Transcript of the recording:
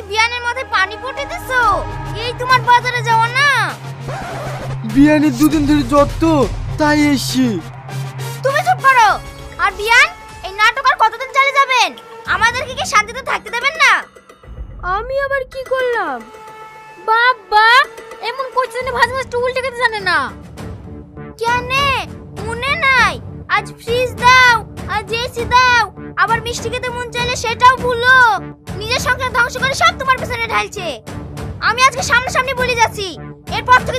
কি বিয়ানের মাথায় পানি পড়ে দিছো? এই তোমার বাজারে যাওয়া না? বিয়ানের দুদিন ধরে জ্বর তো, তাই এসছি। তুমি চুপ করো। আর বিয়ান, এই নাটক আর কতদিন চালিয়ে যাবেন? আমাদেরকে কি শান্তিতে থাকতে দেবেন না? আমি আবার কি করলাম? বাবা এমন করছে না, ভাজ ভাজ টুল টেকে জানে না। কেনে মনে নাই? আজ ফ্রিজ দাও, আজ এসি দাও, আবার মিষ্টি খেতে মন চাইলে সেটাও ভুলো। নিজের সংসার ধ্বংস করে সব তোমার পেছনে ঢালছে। আমি আজকে সামনাসামনি বলে যাচ্ছি, এরপর থেকে